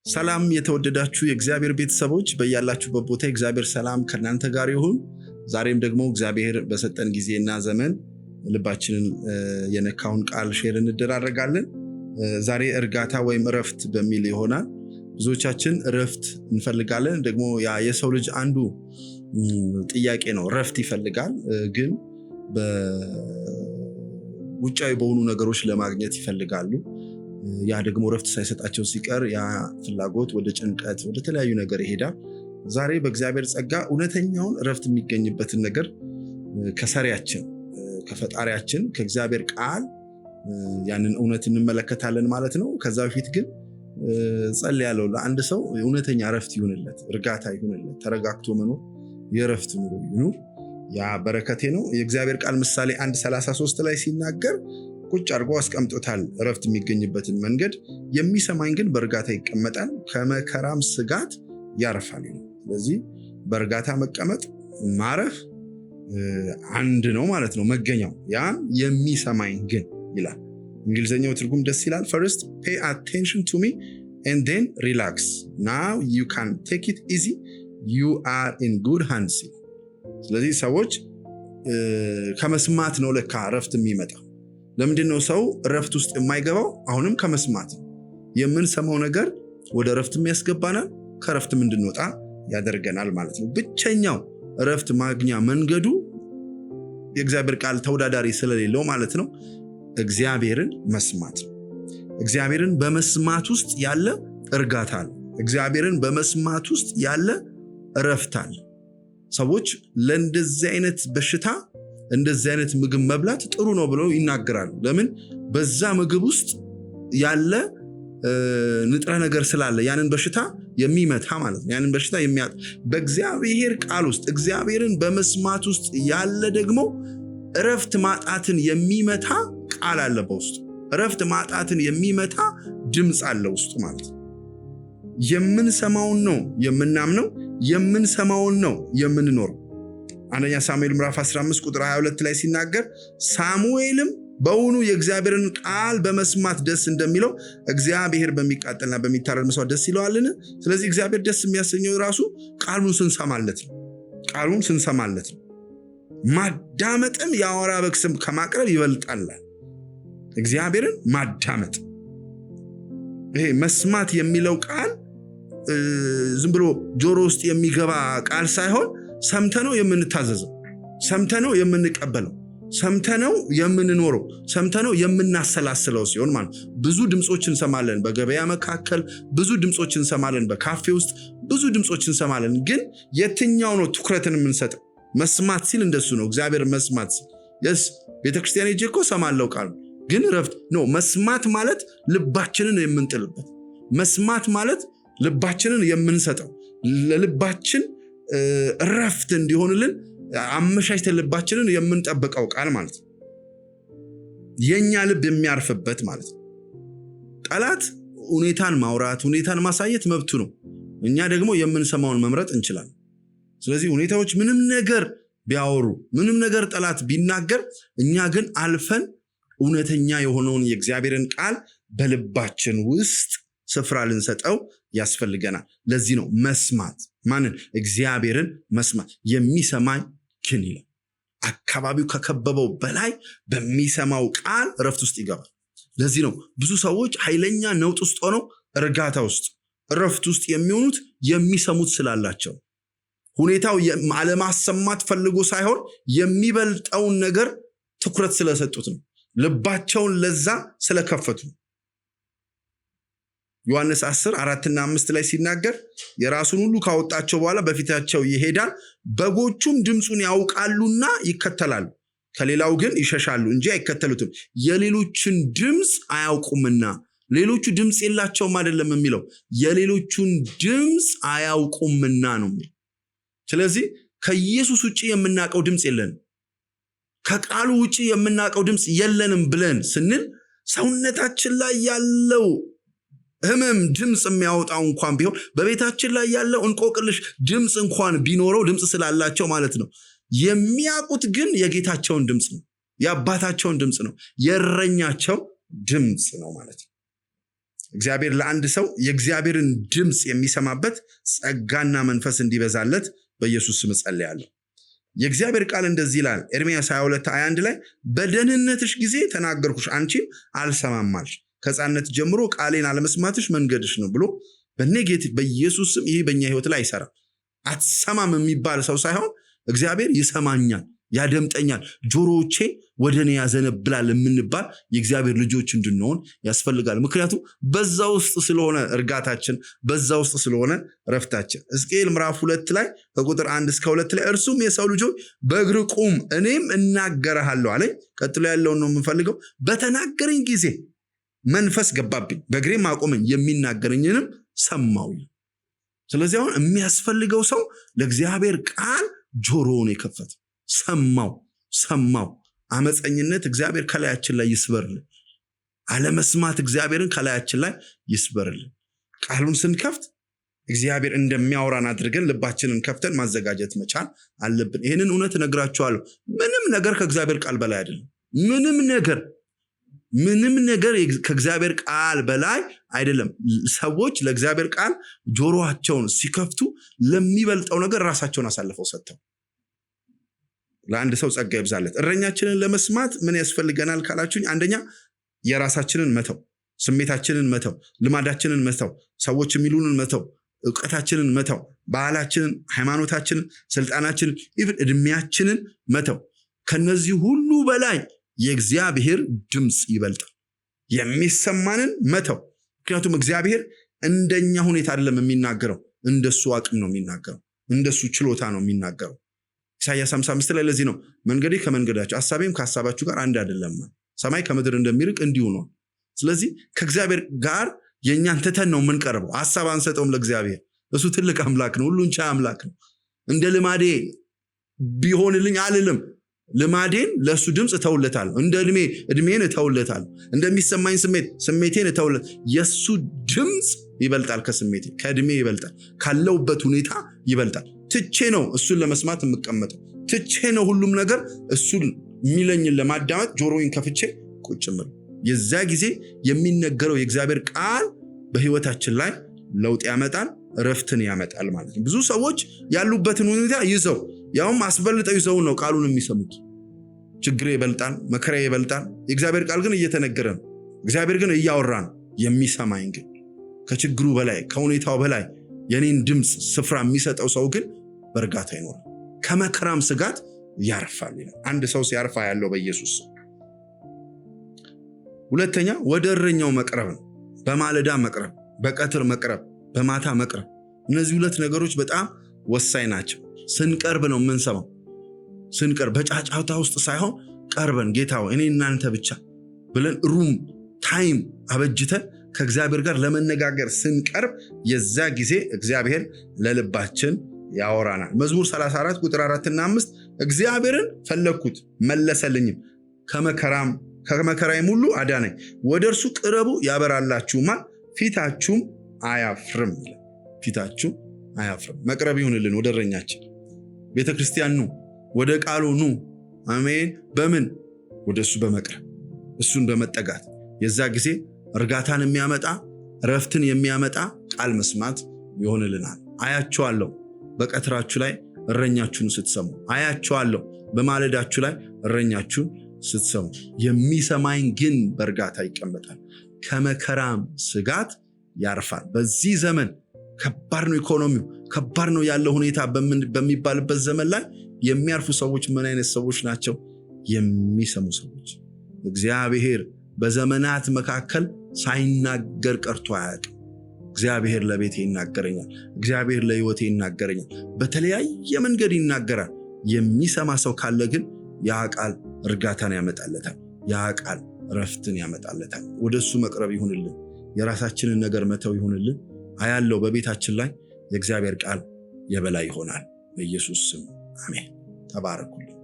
ሰላም የተወደዳችሁ የእግዚአብሔር ቤተሰቦች በእያላችሁበት ቦታ የእግዚአብሔር ሰላም ከእናንተ ጋር ይሁን። ዛሬም ደግሞ እግዚአብሔር በሰጠን ጊዜና ዘመን ልባችንን የነካውን ቃል ሼር እንደራረጋለን። ዛሬ እርጋታ ወይም እረፍት በሚል ይሆናል። ብዙዎቻችን እረፍት እንፈልጋለን። ደግሞ የሰው ልጅ አንዱ ጥያቄ ነው፣ እረፍት ይፈልጋል። ግን በውጫዊ በሆኑ ነገሮች ለማግኘት ይፈልጋሉ። ያ ደግሞ እረፍት ሳይሰጣቸው ሲቀር ያ ፍላጎት ወደ ጭንቀት፣ ወደ ተለያዩ ነገር ይሄዳል። ዛሬ በእግዚአብሔር ጸጋ እውነተኛውን እረፍት የሚገኝበትን ነገር ከሰሪያችን ከፈጣሪያችን ከእግዚአብሔር ቃል ያንን እውነት እንመለከታለን ማለት ነው። ከዛ በፊት ግን ጸልያለሁ ለአንድ ሰው እውነተኛ እረፍት ይሁንለት፣ እርጋታ ይሁንለት፣ ተረጋግቶ መኖር የእረፍት ኑሮ ይሁን። ያ በረከቴ ነው። የእግዚአብሔር ቃል ምሳሌ 1:33 ላይ ሲናገር ቁጭ አድርጎ አስቀምጦታል እረፍት የሚገኝበትን መንገድ። የሚሰማኝ ግን በእርጋታ ይቀመጣል፣ ከመከራም ስጋት ያርፋል። ስለዚህ በእርጋታ መቀመጥ ማረፍ አንድ ነው ማለት ነው መገኛው። ያን የሚሰማኝ ግን ይላል። እንግሊዘኛው ትርጉም ደስ ይላል። First pay attention to me and then relax. Now you can take it easy. You are in good hands. ስለዚህ ሰዎች ከመስማት ነው ለካ እረፍት የሚመጣው። ለምንድነው ሰው እረፍት ውስጥ የማይገባው? አሁንም ከመስማት የምንሰማው ነገር ወደ እረፍትም ያስገባናል፣ ከእረፍትም እንድንወጣ ያደርገናል ማለት ነው። ብቸኛው እረፍት ማግኛ መንገዱ የእግዚአብሔር ቃል ተወዳዳሪ ስለሌለው ማለት ነው እግዚአብሔርን መስማት ነው። እግዚአብሔርን በመስማት ውስጥ ያለ እርጋታ አለ። እግዚአብሔርን በመስማት ውስጥ ያለ እረፍት አለ። ሰዎች ለእንደዚህ አይነት በሽታ እንደዚህ አይነት ምግብ መብላት ጥሩ ነው ብለው ይናገራሉ። ለምን? በዛ ምግብ ውስጥ ያለ ንጥረ ነገር ስላለ ያንን በሽታ የሚመታ ማለት ነው። ያንን በሽታ የሚያጥ በእግዚአብሔር ቃል ውስጥ እግዚአብሔርን በመስማት ውስጥ ያለ ደግሞ እረፍት ማጣትን የሚመታ ቃል አለ በውስጡ። እረፍት ማጣትን የሚመታ ድምፅ አለ ውስጡ ማለት ነው። የምንሰማውን ነው የምናምነው፣ የምንሰማውን ነው የምንኖረው። አንደኛ ሳሙኤል ምዕራፍ 15 ቁጥር 22 ላይ ሲናገር ሳሙኤልም በውኑ የእግዚአብሔርን ቃል በመስማት ደስ እንደሚለው እግዚአብሔር በሚቃጠልና በሚታረድ መስዋዕት ደስ ይለዋልን? ስለዚህ እግዚአብሔር ደስ የሚያሰኘው ራሱ ቃሉን ስንሰማለት ነው። ቃሉን ስንሰማለት ነው። ማዳመጥም የአውራ በግ ስም ከማቅረብ ይበልጣል። እግዚአብሔርን ማዳመጥ፣ ይሄ መስማት የሚለው ቃል ዝም ብሎ ጆሮ ውስጥ የሚገባ ቃል ሳይሆን ሰምተነው የምንታዘዘው፣ ሰምተነው የምንቀበለው፣ ሰምተነው የምንኖረው፣ ሰምተነው የምናሰላስለው ሲሆን ማለት ብዙ ድምጾች እንሰማለን። በገበያ መካከል ብዙ ድምጾች እንሰማለን። በካፌ ውስጥ ብዙ ድምጾች እንሰማለን። ግን የትኛው ነው ትኩረትን የምንሰጠው? መስማት ሲል እንደሱ ነው። እግዚአብሔር መስማት ሲል የስ ቤተክርስቲያን ሄጄ እኮ ሰማለው ቃል ግን ረፍት ነው። መስማት ማለት ልባችንን የምንጥልበት፣ መስማት ማለት ልባችንን የምንሰጠው፣ ለልባችን ረፍት እንዲሆንልን አመሻሽተን ልባችንን የምንጠብቀው ቃል ማለት ነው። የኛ ልብ የሚያርፍበት ማለት ነው። ጠላት ሁኔታን ማውራት፣ ሁኔታን ማሳየት መብቱ ነው። እኛ ደግሞ የምንሰማውን መምረጥ እንችላለን። ስለዚህ ሁኔታዎች ምንም ነገር ቢያወሩ፣ ምንም ነገር ጠላት ቢናገር፣ እኛ ግን አልፈን እውነተኛ የሆነውን የእግዚአብሔርን ቃል በልባችን ውስጥ ስፍራ ልንሰጠው ያስፈልገናል። ለዚህ ነው መስማት። ማንን? እግዚአብሔርን መስማት። የሚሰማኝ ግን ይላል። አካባቢው ከከበበው በላይ በሚሰማው ቃል እረፍት ውስጥ ይገባል። ለዚህ ነው ብዙ ሰዎች ኃይለኛ ነውጥ ውስጥ ሆነው እርጋታ ውስጥ፣ እረፍት ውስጥ የሚሆኑት የሚሰሙት ስላላቸው። ሁኔታው አለማሰማት ፈልጎ ሳይሆን የሚበልጠውን ነገር ትኩረት ስለሰጡት ነው። ልባቸውን ለዛ ስለከፈቱ። ዮሐንስ 10:4-5 ላይ ሲናገር የራሱን ሁሉ ካወጣቸው በኋላ በፊታቸው ይሄዳል፣ በጎቹም ድምፁን ያውቃሉና ይከተላሉ፣ ከሌላው ግን ይሸሻሉ እንጂ አይከተሉትም፣ የሌሎችን ድምፅ አያውቁምና። ሌሎቹ ድምፅ የላቸውም አይደለም የሚለው፣ የሌሎቹን ድምፅ አያውቁምና ነው የሚለው። ስለዚህ ከኢየሱስ ውጪ የምናውቀው ድምፅ የለንም፣ ከቃሉ ውጪ የምናውቀው ድምፅ የለንም ብለን ስንል ሰውነታችን ላይ ያለው ህመም ድምፅ የሚያወጣው እንኳን ቢሆን፣ በቤታችን ላይ ያለው እንቆቅልሽ ድምፅ እንኳን ቢኖረው ድምፅ ስላላቸው ማለት ነው። የሚያውቁት ግን የጌታቸውን ድምፅ ነው፣ የአባታቸውን ድምፅ ነው፣ የእረኛቸው ድምፅ ነው ማለት ነው። እግዚአብሔር ለአንድ ሰው የእግዚአብሔርን ድምፅ የሚሰማበት ጸጋና መንፈስ እንዲበዛለት በኢየሱስ ስም ጸልያለሁ። የእግዚአብሔር ቃል እንደዚህ ይላል ኤርምያስ 22:21 ላይ በደህንነትሽ ጊዜ ተናገርኩሽ አንቺም አልሰማማልሽ፣ ከሕፃንነት ጀምሮ ቃሌን አለመስማትሽ መንገድሽ ነው ብሎ በኔጌቲቭ በኢየሱስ ስም ይሄ በእኛ ህይወት ላይ አይሰራም። አትሰማም የሚባል ሰው ሳይሆን እግዚአብሔር ይሰማኛል፣ ያደምጠኛል፣ ጆሮዎቼ ወደ እኔ ያዘነብላል የምንባል የእግዚአብሔር ልጆች እንድንሆን ያስፈልጋል። ምክንያቱም በዛ ውስጥ ስለሆነ እርጋታችን፣ በዛ ውስጥ ስለሆነ ረፍታችን። ሕዝቅኤል ምዕራፍ 2 ላይ ከቁጥር 1 እስከ 2 ላይ እርሱም የሰው ልጆች በእግር ቁም እኔም እናገርሃለሁ አለኝ። ቀጥሎ ያለውን ነው የምንፈልገው። በተናገረኝ ጊዜ መንፈስ ገባብኝ፣ በእግሬም አቆመኝ፣ የሚናገረኝንም ሰማው። ስለዚህ አሁን የሚያስፈልገው ሰው ለእግዚአብሔር ቃል ጆሮውን የከፈተ ሰማው። አመፀኝነት እግዚአብሔር ከላያችን ላይ ይስበርልን። አለመስማት እግዚአብሔርን ከላያችን ላይ ይስበርልን። ቃሉን ስንከፍት እግዚአብሔር እንደሚያወራን አድርገን ልባችንን ከፍተን ማዘጋጀት መቻል አለብን። ይህንን እውነት እነግራችኋለሁ። ምንም ነገር ከእግዚአብሔር ቃል በላይ አይደለም። ምንም ነገር ከእግዚአብሔር ቃል በላይ አይደለም። ሰዎች ለእግዚአብሔር ቃል ጆሮአቸውን ሲከፍቱ ለሚበልጠው ነገር ራሳቸውን አሳልፈው ሰጥተው። ለአንድ ሰው ጸጋ ይብዛለት። እረኛችንን ለመስማት ምን ያስፈልገናል ካላችሁኝ፣ አንደኛ የራሳችንን መተው፣ ስሜታችንን መተው፣ ልማዳችንን መተው፣ ሰዎች የሚሉንን መተው፣ እውቀታችንን መተው፣ ባህላችንን፣ ሃይማኖታችንን፣ ስልጣናችንን፣ ኢቭን እድሜያችንን መተው። ከነዚህ ሁሉ በላይ የእግዚአብሔር ድምፅ ይበልጣል። የሚሰማንን መተው። ምክንያቱም እግዚአብሔር እንደኛ ሁኔታ አይደለም የሚናገረው፣ እንደሱ አቅም ነው የሚናገረው፣ እንደሱ ችሎታ ነው የሚናገረው። ኢሳይያስ 55 ላይ ለዚህ ነው መንገዴ ከመንገዳችሁ ሐሳቤም ከሐሳባችሁ ጋር አንድ አይደለም፣ ሰማይ ከምድር እንደሚርቅ እንዲሁ ነው። ስለዚህ ከእግዚአብሔር ጋር የኛን ትተን ነው የምንቀርበው። ሐሳብ አንሰጠውም ለእግዚአብሔር። እሱ ትልቅ አምላክ ነው፣ ሁሉን ቻይ አምላክ ነው። እንደ ልማዴ ቢሆንልኝ አልልም። ልማዴን ለሱ ድምፅ እተውለታለሁ። እንደ እድሜን እተውለታለሁ። እንደሚሰማኝ ስሜቴን እተውለት። የሱ ድምፅ ይበልጣል ከስሜቴ፣ ከእድሜ ይበልጣል፣ ካለውበት ሁኔታ ይበልጣል። ትቼ ነው እሱን ለመስማት የምቀመጠው። ትቼ ነው ሁሉም ነገር እሱን የሚለኝን ለማዳመጥ ጆሮዬን ከፍቼ ቁጭ ምል። የዛ ጊዜ የሚነገረው የእግዚአብሔር ቃል በህይወታችን ላይ ለውጥ ያመጣል፣ ረፍትን ያመጣል ማለት ነው። ብዙ ሰዎች ያሉበትን ሁኔታ ይዘው ያውም አስበልጠው ይዘው ነው ቃሉን የሚሰሙት። ችግሬ ይበልጣል፣ መከራ ይበልጣል። የእግዚአብሔር ቃል ግን እየተነገረ ነው። እግዚአብሔር ግን እያወራ ነው። የሚሰማኝ ግን ከችግሩ በላይ ከሁኔታው በላይ የኔን ድምፅ ስፍራ የሚሰጠው ሰው ግን በእርጋታ ይኖራል፣ ከመከራም ስጋት ያርፋል። አንድ ሰው ሲያርፋ ያለው በኢየሱስ። ሁለተኛ ወደ እረኛው መቅረብ ነው። በማለዳ መቅረብ፣ በቀትር መቅረብ፣ በማታ መቅረብ። እነዚህ ሁለት ነገሮች በጣም ወሳኝ ናቸው። ስንቀርብ ነው የምንሰማው። ስንቀርብ በጫጫታ ውስጥ ሳይሆን ቀርበን ጌታ ሆይ እኔ እናንተ ብቻ ብለን ሩም ታይም አበጅተን ከእግዚአብሔር ጋር ለመነጋገር ስንቀርብ የዛ ጊዜ እግዚአብሔር ለልባችን ያወራናል። መዝሙር 34 ቁጥር 4 እና 5 እግዚአብሔርን ፈለግኩት መለሰልኝም፣ ከመከራዬም ሁሉ አዳነኝ። ወደ እርሱ ቅረቡ ያበራላችሁማል፣ ፊታችሁም አያፍርም ይላል። ፊታችሁ አያፍርም። መቅረብ ይሁንልን ወደ እረኛችን። ቤተክርስቲያን ኑ፣ ወደ ቃሉ ኑ። አሜን። በምን? ወደ እሱ በመቅረብ እሱን በመጠጋት የዛ ጊዜ እርጋታን የሚያመጣ ረፍትን የሚያመጣ ቃል መስማት ይሆንልናል። አያቸዋለሁ በቀትራችሁ ላይ እረኛችሁን ስትሰሙ፣ አያቸዋለሁ በማለዳችሁ ላይ እረኛችሁን ስትሰሙ። የሚሰማኝ ግን በእርጋታ ይቀመጣል፣ ከመከራም ስጋት ያርፋል። በዚህ ዘመን ከባድ ነው፣ ኢኮኖሚው ከባድ ነው ያለው ሁኔታ በሚባልበት ዘመን ላይ የሚያርፉ ሰዎች ምን አይነት ሰዎች ናቸው? የሚሰሙ ሰዎች። እግዚአብሔር በዘመናት መካከል ሳይናገር ቀርቶ አያውቅም። እግዚአብሔር ለቤቴ ይናገረኛል፣ እግዚአብሔር ለሕይወቴ ይናገረኛል። በተለያየ መንገድ ይናገራል። የሚሰማ ሰው ካለ ግን ያ ቃል እርጋታን ያመጣለታል፣ ያ ቃል ረፍትን ያመጣለታል። ወደሱ መቅረብ ይሁንልን፣ የራሳችንን ነገር መተው ይሁንልን። አያለው በቤታችን ላይ የእግዚአብሔር ቃል የበላይ ይሆናል። በኢየሱስ ስም አሜን። ተባረኩልኝ።